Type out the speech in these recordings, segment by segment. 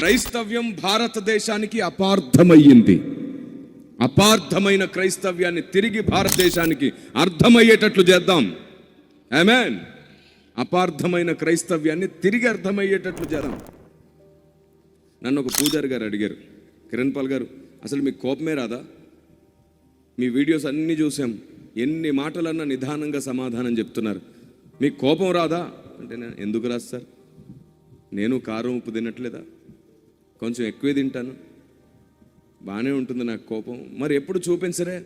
క్రైస్తవ్యం భారతదేశానికి అపార్థమయ్యింది. అపార్థమైన క్రైస్తవ్యాన్ని తిరిగి భారతదేశానికి అర్థమయ్యేటట్లు చేద్దాం. ఆమేన్. అపార్థమైన క్రైస్తవ్యాన్ని తిరిగి అర్థమయ్యేటట్లు చేద్దాం. నన్ను ఒక పూజారి గారు అడిగారు, కిరణ్ పాల్ గారు, అసలు మీకు కోపమే రాదా? మీ వీడియోస్ అన్నీ చూసాం, ఎన్ని మాటలన్నా నిదానంగా సమాధానం చెప్తున్నారు, మీకు కోపం రాదా అంటే, నేను ఎందుకు రాదు సార్, నేను కారం ఉప్పు తినట్లేదా, కొంచెం ఎక్కువే తింటాను, బాగానే ఉంటుంది నాకు కోపం, మరి ఎప్పుడు చూపించరే,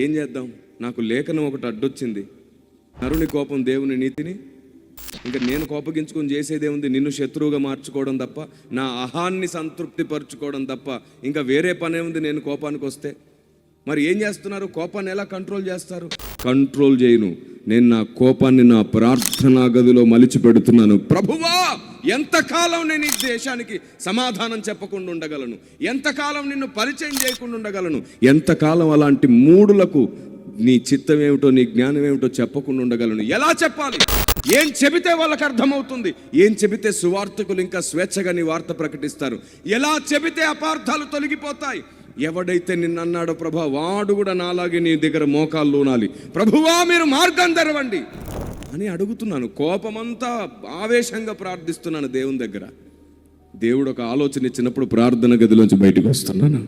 ఏం చేద్దాం, నాకు లేఖనం ఒకటి అడ్డొచ్చింది, నరుని కోపం దేవుని నీతిని, ఇంకా నేను కోపగించుకొని చేసేదే ఉంది, నిన్ను శత్రువుగా మార్చుకోవడం తప్ప, నా అహాన్ని సంతృప్తి పరుచుకోవడం తప్ప ఇంకా వేరే పనే ఉంది నేను కోపానికి వస్తే. మరి ఏం చేస్తున్నారు? కోపాన్ని ఎలా కంట్రోల్ చేస్తారు? కంట్రోల్ చేయను, నేను నా కోపాన్ని నా ప్రార్థనా గదిలో మలిచి పెడుతున్నాను. ప్రభువా, ఎంతకాలం నేను ఈ దేశానికి సమాధానం చెప్పకుండా ఉండగలను? ఎంతకాలం నిన్ను పరిచయం చేయకుండా ఉండగలను? ఎంతకాలం అలాంటి మూడులకు నీ చిత్తం ఏమిటో, నీ జ్ఞానం ఏమిటో చెప్పకుండా ఉండగలను? ఎలా చెప్పాలి? ఏం చెబితే వాళ్ళకి అర్థమవుతుంది? ఏం చెబితే సువార్తకులు ఇంకా స్వేచ్ఛగా నీ వార్త ప్రకటిస్తారు? ఎలా చెబితే అపార్థాలు తొలగిపోతాయి? ఎవడైతే నిన్నన్నాడో ప్రభా, వాడు కూడా నాలాగే నీ దగ్గర మోకాళ్ళు ఊనాలి, ప్రభువా మీరు మార్గం తెరవండి అని అడుగుతున్నాను. కోపమంతా ఆవేశంగా ప్రార్థిస్తున్నాను దేవుని దగ్గర. దేవుడు ఒక ఆలోచన ఇచ్చినప్పుడు ప్రార్థన గదిలోంచి బయటకు వస్తున్నాను.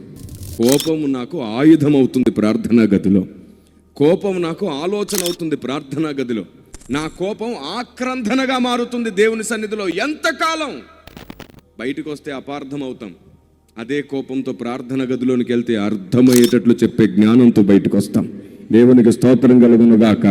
కోపం నాకు ఆయుధం అవుతుంది ప్రార్థనా గదిలో, కోపం నాకు ఆలోచన అవుతుంది ప్రార్థనా గదిలో, నా కోపం ఆక్రందనగా మారుతుంది దేవుని సన్నిధిలో. ఎంతకాలం? బయటకు వస్తే అపార్థం అవుతాం, అదే కోపంతో ప్రార్థన గదిలోనికి వెళ్తే అర్థమయ్యేటట్లు చెప్పే జ్ఞానంతో బయటకు వస్తాం. దేవునికి స్తోత్రం కలుగును గాక.